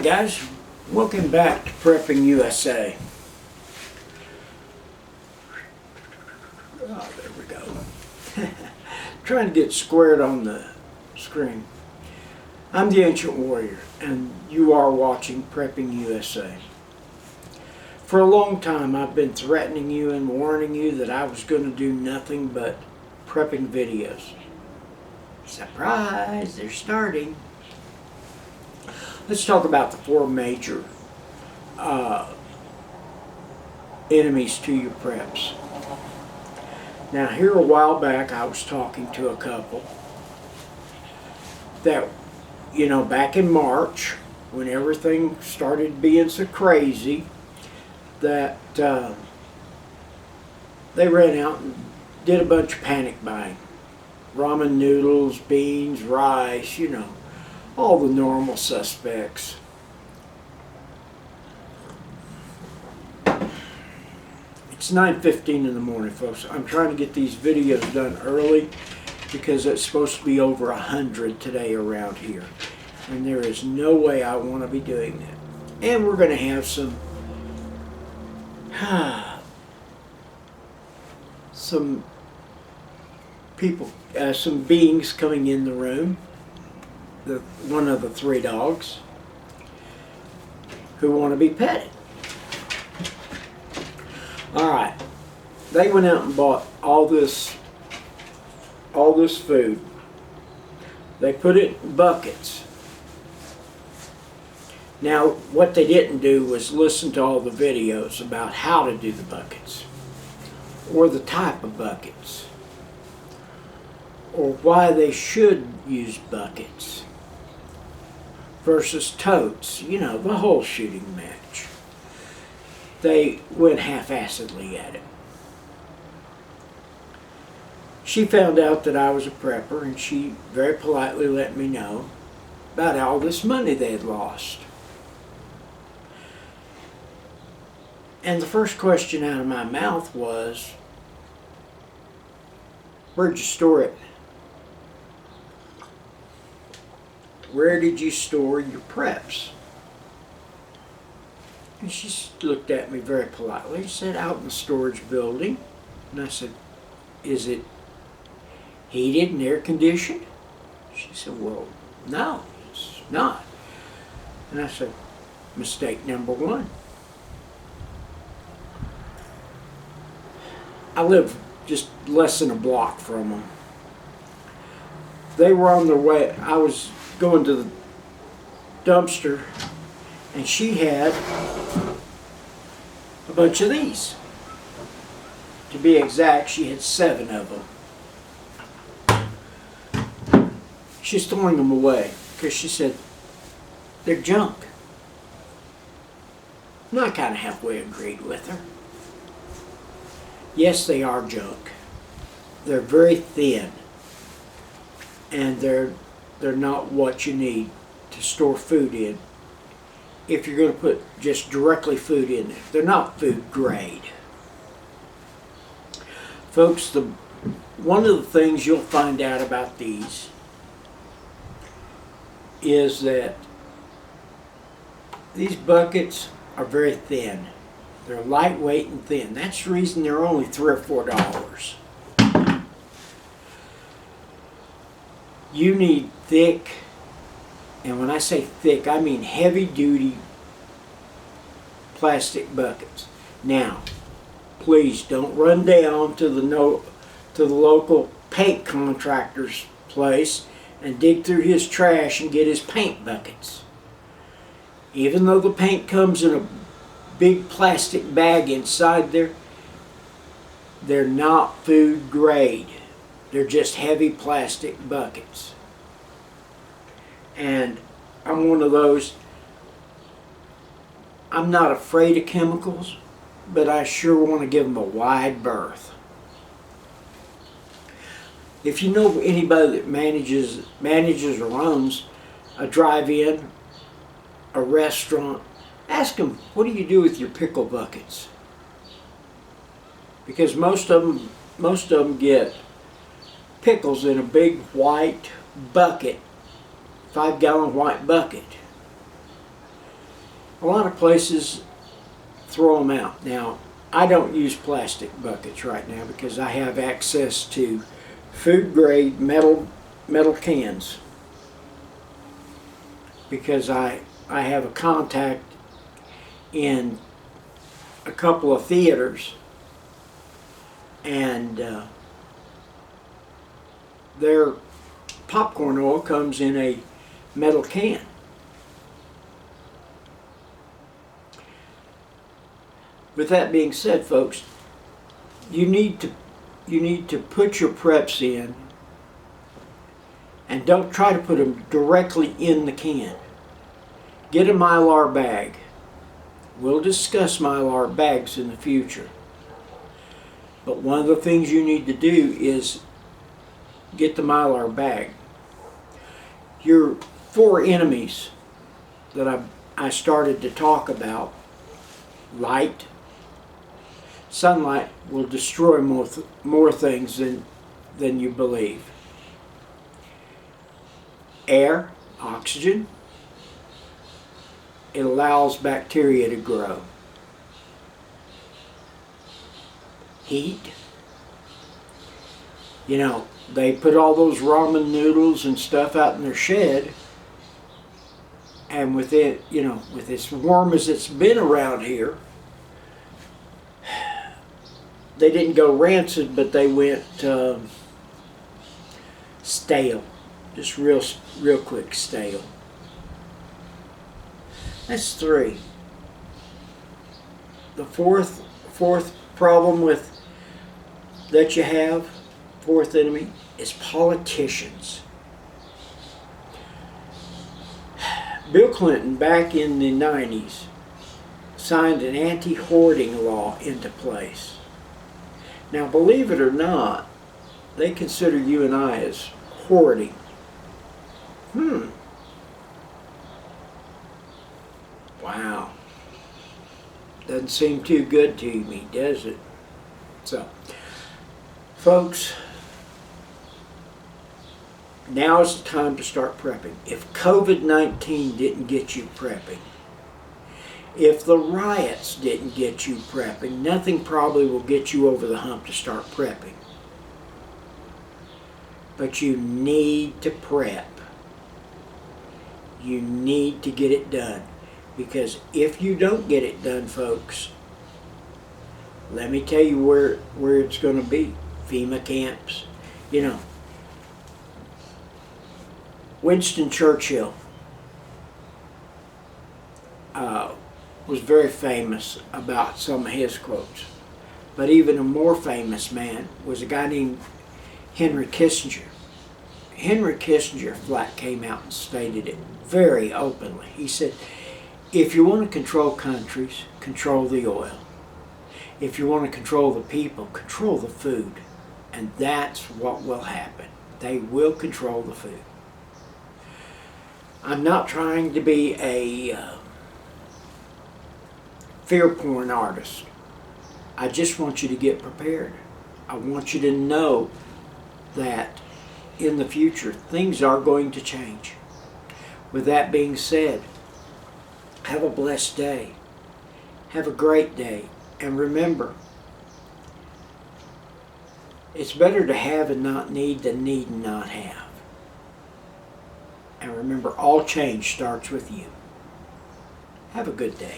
guys, welcome back to Prepping USA. Oh, there we go. Trying to get squared on the screen. I'm the Ancient Warrior, and you are watching Prepping USA. For a long time, I've been threatening you and warning you that I was going to do nothing but prepping videos. Surprise, they're starting. Let's talk about the four major enemies to your preps. Now, here a while back, I was talking to a couple that, you know, back in March, when everything started being so crazy, that they ran out and did a bunch of panic buying. Ramen noodles, beans, rice, you know, all the normal suspects. It's 9:15 in the morning, folks. I'm trying to get these videos done early because it's supposed to be over 100 today around here. And there is no way I want to be doing that. And we're going to have some people, some beings coming in the room. One of the three dogs who want to be petted. Alright, they went out and bought all this food. They put it in buckets. Now, what they didn't do was listen to all the videos about how to do the buckets, or the type of buckets, or why they should use buckets versus totes, you know, the whole shooting match. They went half-assedly at it. She found out that I was a prepper, and she very politely let me know about all this money they had lost. And the first question out of my mouth was, where'd you store it? Where did you store your preps? And she looked at me very politely. She said, out in the storage building. And I said, is it heated and air conditioned? She said, well, no, it's not. And I said, mistake number one. I live just less than a block from them. They were on their way. I was going to the dumpster, and she had a bunch of these. To be exact, she had 7 of them. She's throwing them away because she said they're junk. And I kind of halfway agreed with her. Yes, they are junk. They're very thin, and they're not what you need to store food in if you're going to put just directly food in there. They're not food grade. Folks, one of the things you'll find out about these is that these buckets are very thin. They're lightweight and thin. That's the reason they're only $3 or $4. You need thick, and when I say thick, I mean heavy-duty plastic buckets. Now, please don't run down to the local paint contractor's place and dig through his trash and get his paint buckets. Even though the paint comes in a big plastic bag inside there, they're not food grade. They're just heavy plastic buckets. And I'm one of those, I'm not afraid of chemicals, but I sure want to give them a wide berth. If you know anybody that manages or owns a drive-in, a restaurant, ask them, what do you do with your pickle buckets? Because most of them get pickles in a big white bucket, 5-gallon white bucket. A lot of places throw them out. Now, I don't use plastic buckets right now because I have access to food grade metal cans, because I have a contact in a couple of theaters, and their popcorn oil comes in a metal can. With that being said, folks, you need to put your preps in, and don't try to put them directly in the can. Get a Mylar bag. We'll discuss Mylar bags in the future. But one of the things you need to do is get the Mylar bag. Your 4 enemies that I started to talk about: light. Sunlight will destroy more things than you believe. Air, oxygen, it allows bacteria to grow. Heat, you know, they put all those ramen noodles and stuff out in their shed, and with it, you know, with as warm as it's been around here, they didn't go rancid, but they went stale. Just real quick stale. That's 3. The fourth problem that you have, 4th enemy, is politicians. Bill Clinton, back in the 90s, signed an anti-hoarding law into place. Now, believe it or not, they consider you and I as hoarding. Wow. Doesn't seem too good to me, does it? So, folks, now is the time to start prepping. If COVID-19 didn't get you prepping, if the riots didn't get you prepping, nothing probably will get you over the hump to start prepping. But you need to prep. You need to get it done. Because if you don't get it done, folks, let me tell you where it's going to be. FEMA camps. You know, Winston Churchill was very famous about some of his quotes. But even a more famous man was a guy named Henry Kissinger. Henry Kissinger flat came out and stated it very openly. He said, if you want to control countries, control the oil. If you want to control the people, control the food. And that's what will happen. They will control the food. I'm not trying to be a fear porn artist. I just want you to get prepared. I want you to know that in the future things are going to change. With that being said, have a blessed day. Have a great day. And remember, it's better to have and not need than need and not have. And remember, all change starts with you. Have a good day.